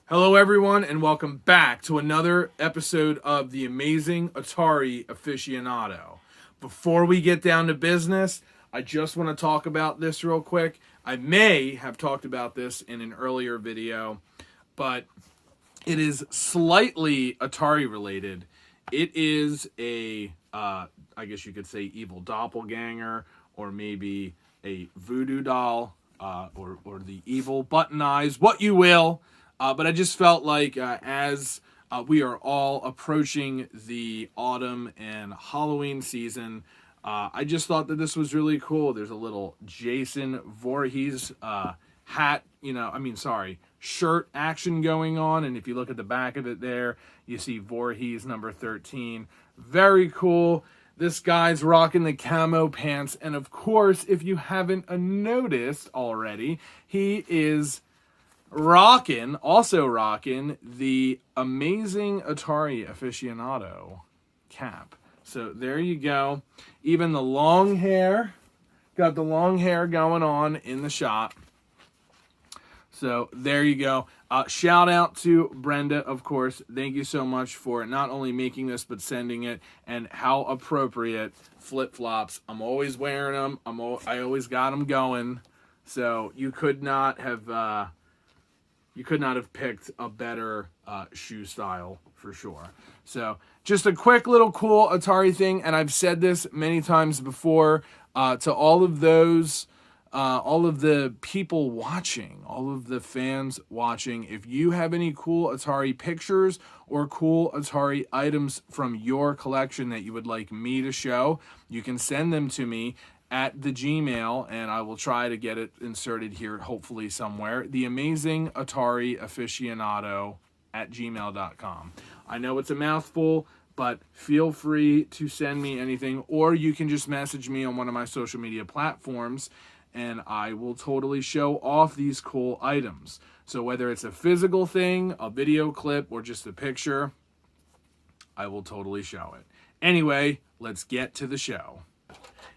Hello everyone and welcome back to another episode of the amazing Atari Aficionado. Before we get down to business, I just want to talk about this real quick. I may have talked about this in an earlier video, but it is slightly Atari related. It is a, I guess you could say evil doppelganger, or maybe a voodoo doll, or the evil button eyes, what you will. But I just felt like as we are all approaching the autumn and Halloween season, I just thought that this was really cool. There's a little Jason Voorhees shirt action going on. And if you look at the back of it there, you see Voorhees number 13. Very cool. This guy's rocking the camo pants. And of course, if you haven't noticed already, he is also rocking the amazing Atari Aficionado cap. So there you go. Even the long hair, got the long hair going on in the shop. So there you go. Shout out to Brenda, of course. Thank you so much for not only making this, but sending it. And how appropriate flip-flops. I'm always wearing them. I always got them going. So you could not have picked a better shoe style for sure. So just a quick little cool Atari thing, and I've said this many times before to all of the people watching, all of the fans watching. If you have any cool Atari pictures or cool Atari items from your collection that you would like me to show, you can send them to me at the Gmail, and I will try to get it inserted here, hopefully somewhere. The amazing Atari Aficionado at gmail.com. I know it's a mouthful, but feel free to send me anything, or you can just message me on one of my social media platforms, and I will totally show off these cool items. So whether it's a physical thing, a video clip, or just a picture, I will totally show it. Anyway, let's get to the show.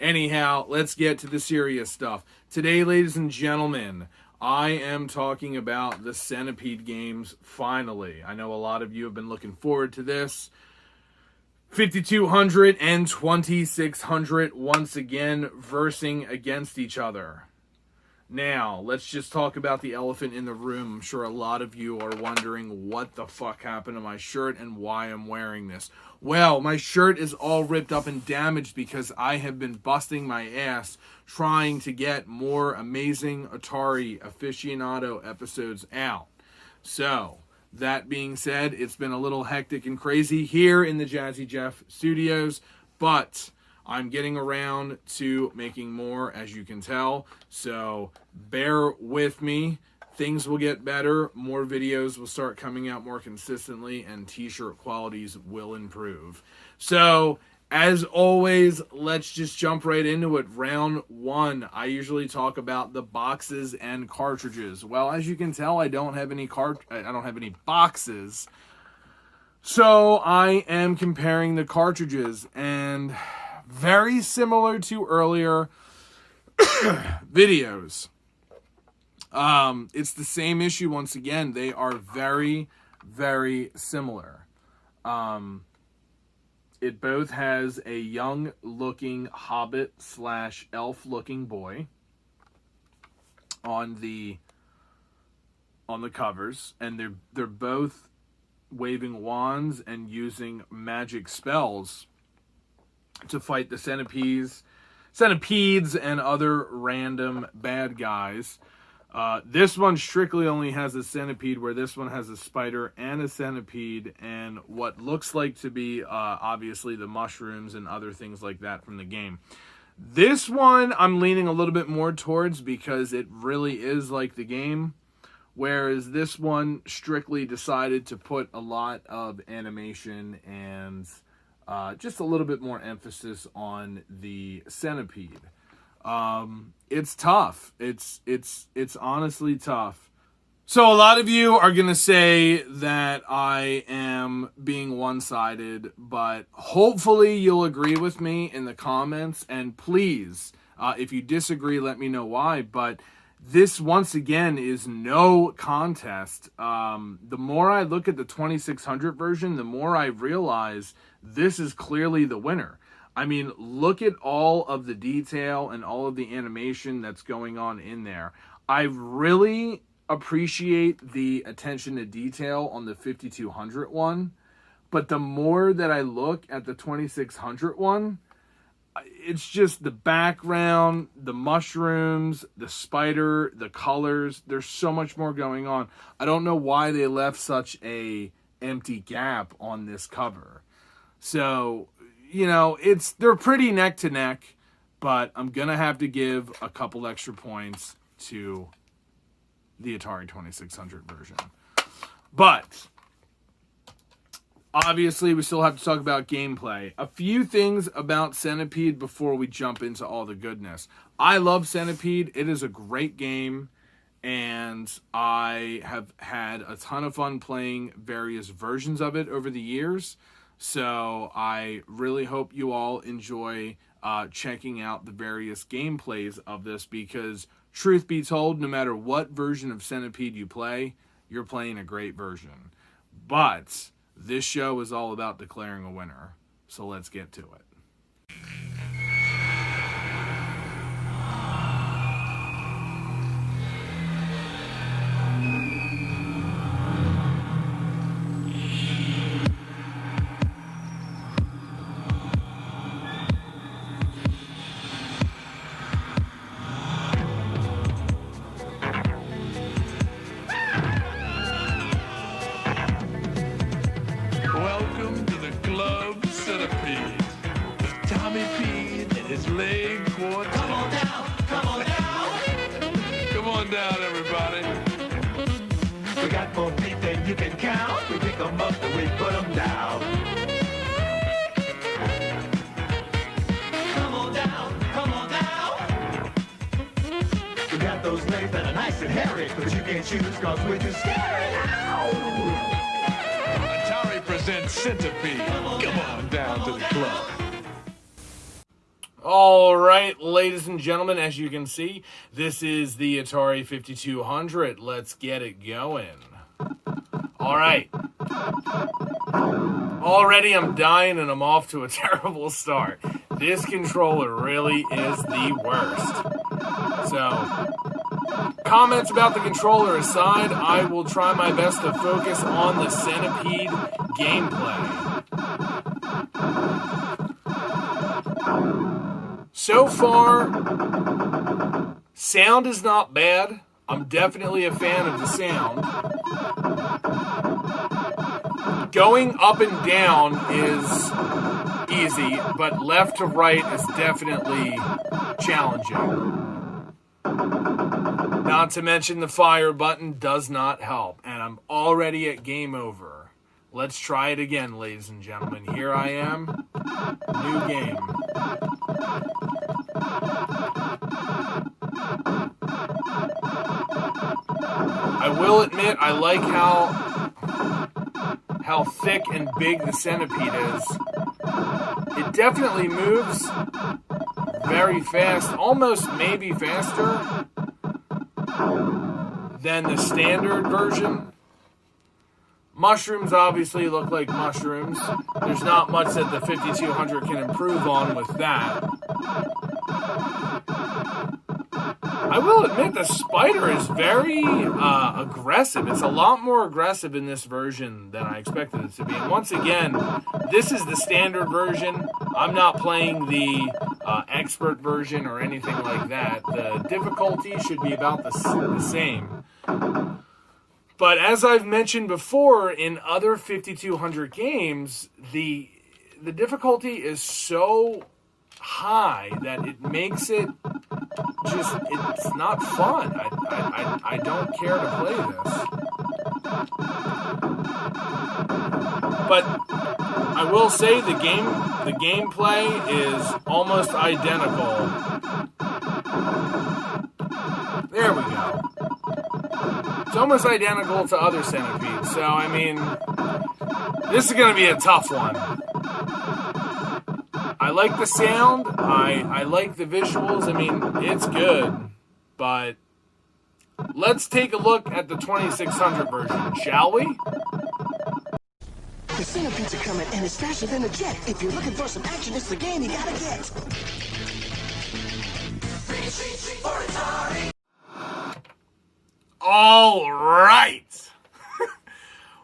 Anyhow, let's get to the serious stuff. Today, ladies and gentlemen, I am talking about the Centipede games, finally. I know a lot of you have been looking forward to this. 5200 and 2600 once again versing against each other. Now, let's just talk about the elephant in the room. I'm sure a lot of you are wondering what the fuck happened to my shirt and why I'm wearing this. Well, my shirt is all ripped up and damaged because I have been busting my ass trying to get more amazing Atari Aficionado episodes out. So, that being said, it's been a little hectic and crazy here in the Jazzy Jeff studios, but I'm getting around to making more, as you can tell, so bear with me. Things will get better, more videos will start coming out more consistently, and t-shirt qualities will improve. So, as always, let's just jump right into it. Round one, I usually talk about the boxes and cartridges. Well, as you can tell, I don't have any boxes, so I am comparing the cartridges, and very similar to earlier videos. It's the same issue once again. They are very, very similar. It both has a young-looking hobbit / elf-looking boy on the covers, and they're both waving wands and using magic spells to fight the centipedes and other random bad guys. This one strictly only has a centipede, where this one has a spider and a centipede and what looks like to be obviously the mushrooms and other things like that from the game. This one I'm leaning a little bit more towards because it really is like the game, whereas this one strictly decided to put a lot of animation and just a little bit more emphasis on the centipede. It's tough. It's honestly tough. So a lot of you are going to say that I am being one-sided, but hopefully you'll agree with me in the comments, and please, if you disagree, let me know why. But this once again is no contest. The more I look at the 2600 version, the more I realize this is clearly the winner. I mean, look at all of the detail and all of the animation that's going on in there. I really appreciate the attention to detail on the 5200 one, but the more that I look at the 2600 one, it's just the background, the mushrooms, the spider, the colors. There's so much more going on. I don't know why they left such a empty gap on this cover. So, you know, they're pretty neck to neck, but I'm going to have to give a couple extra points to the Atari 2600 version. But obviously, we still have to talk about gameplay. A few things about Centipede before we jump into all the goodness. I love Centipede. It is a great game, and I have had a ton of fun playing various versions of it over the years. So I really hope you all enjoy checking out the various gameplays of this, because truth be told, no matter what version of Centipede you play, you're playing a great version. But this show is all about declaring a winner, so let's get to it. Welcome to the Club Centipede. With Tommy P and his leg quartet. Come on down, come on down. Come on down, everybody. We got more feet than you can count. We pick 'em up and we put 'em down. Come on down, come on down. We got those legs that are nice and hairy, but you can't choose 'cause we're too scary. Ow! Atari presents Centipede. Come on down to the club. All right, ladies and gentlemen, as you can see, this is the Atari 5200. Let's get it going. All right. Already I'm dying and I'm off to a terrible start. This controller really is the worst. So, comments about the controller aside, I will try my best to focus on the Centipede gameplay. So far, sound is not bad. I'm definitely a fan of the sound. Going up and down is easy, but left to right is definitely challenging. Not to mention the fire button does not help, and I'm already at game over. Let's try it again, ladies and gentlemen. Here I am. New game. I will admit I like how thick and big the Centipede is. It definitely moves very fast, almost maybe faster than the standard version. Mushrooms obviously look like mushrooms. There's not much that the 5200 can improve on with that. I will admit the spider is very aggressive. It's a lot more aggressive in this version than I expected it to be. And once again, this is the standard version. I'm not playing the expert version or anything like that. The difficulty should be about the same. But as I've mentioned before, in other 5200 games, the difficulty is so high that it makes it just, it's not fun. I don't care to play this. But I will say the gameplay is almost identical. There we go. It's almost identical to other Centipedes. So, I mean, this is going to be a tough one. I like the sound. I like the visuals. I mean, it's good. But let's take a look at the 2600 version, shall we? The centipedes are coming, and it's faster than a jet. If you're looking for some action, it's the game you gotta get. All right.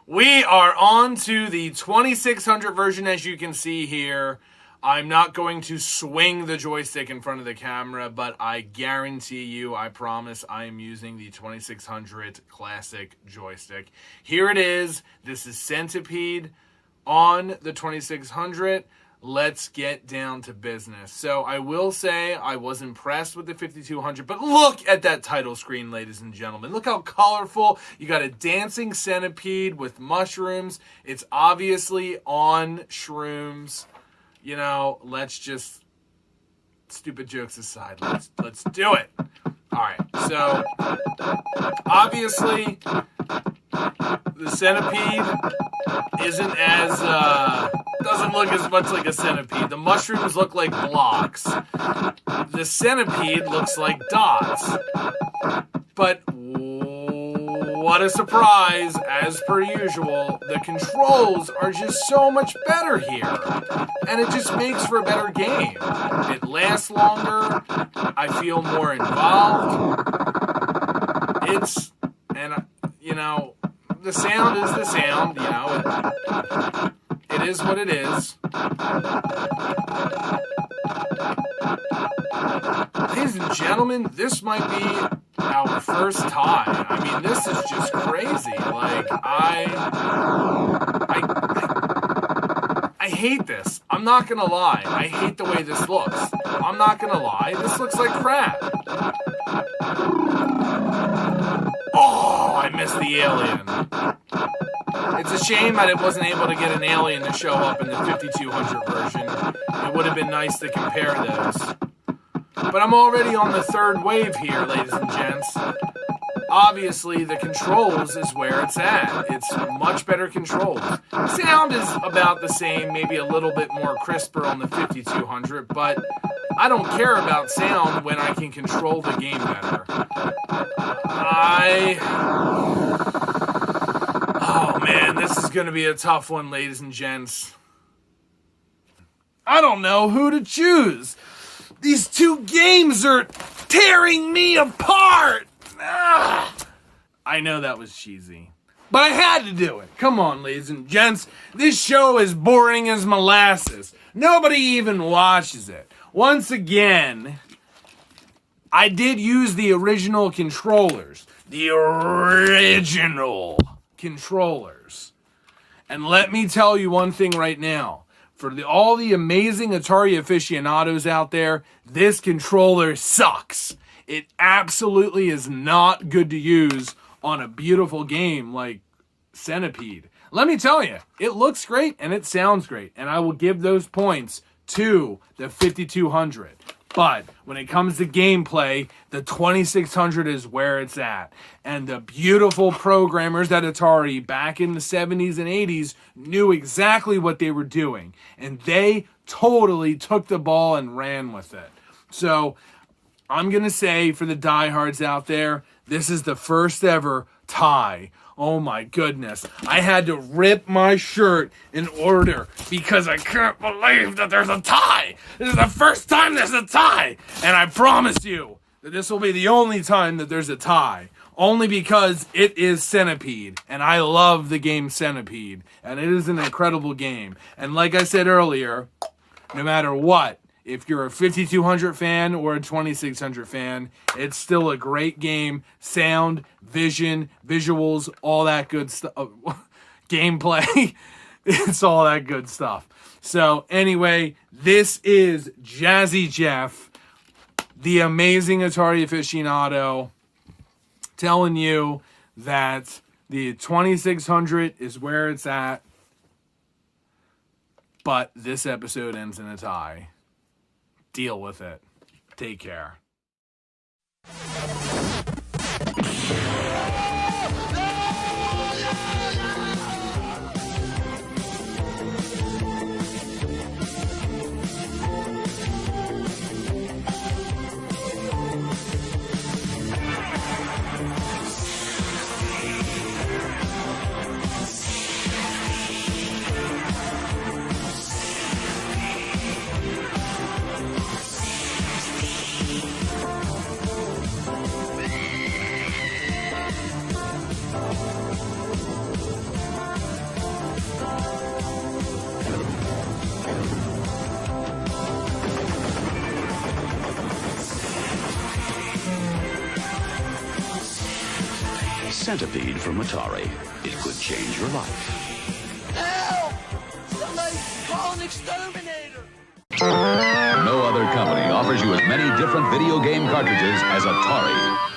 We are on to the 2600 version, as you can see here. I'm not going to swing the joystick in front of the camera, but I guarantee you, I promise, I am using the 2600 classic joystick. Here it is. This is Centipede on the 2600. Let's get down to business. So I will say I was impressed with the 5200, but look at that title screen, ladies and gentlemen. Look how colorful. You got a dancing centipede with mushrooms. It's obviously on shrooms. You know, let's just, stupid jokes aside, let's do it. All right, so obviously the centipede isn't as, doesn't look as much like a centipede. The mushrooms look like blocks. The centipede looks like dots. But what a surprise, as per usual, the controls are just so much better here. And it just makes for a better game. It lasts longer. I feel more involved. The sound is the sound, it is what it is. Ladies and gentlemen, this might be our first tie. I mean, this is just crazy. Like, I hate this. I'm not gonna lie. I hate the way this looks. I'm not gonna lie. This looks like crap. Oh, I missed the alien. It's a shame that it wasn't able to get an alien to show up in the 5200 version. It would have been nice to compare those. But I'm already on the third wave here, ladies and gents. Obviously, the controls is where it's at. It's much better controls. Sound is about the same, maybe a little bit more crisper on the 5200, but I don't care about sound when I can control the game better. Oh man, this is going to be a tough one, ladies and gents. I don't know who to choose. These two games are tearing me apart. I know that was cheesy, but I had to do it. Come on, ladies and gents. This show is boring as molasses. Nobody even watches it. Once again, I did use the original controllers. The original controllers. And let me tell you one thing right now. For all the amazing Atari aficionados out there, this controller sucks. It absolutely is not good to use on a beautiful game like Centipede. Let me tell you, it looks great and it sounds great. And I will give those points to the 5200. But when it comes to gameplay, the 2600 is where it's at. And the beautiful programmers at Atari back in the 70s and 80s knew exactly what they were doing. And they totally took the ball and ran with it. So I'm going to say for the diehards out there, this is the first ever tie. Oh my goodness. I had to rip my shirt in order because I can't believe that there's a tie. This is the first time there's a tie. And I promise you that this will be the only time that there's a tie. Only because it is Centipede. And I love the game Centipede. And it is an incredible game. And like I said earlier, no matter what, if you're a 5200 fan or a 2600 fan, it's still a great game. Sound, vision, visuals, all that good stuff. Gameplay, it's all that good stuff. So anyway, this is Jazzy Jeff, the amazing Atari aficionado, telling you that the 2600 is where it's at, but this episode ends in a tie. Deal with it. Take care. Centipede from Atari. It could change your life. Help! Somebody call an exterminator! No other company offers you as many different video game cartridges as Atari.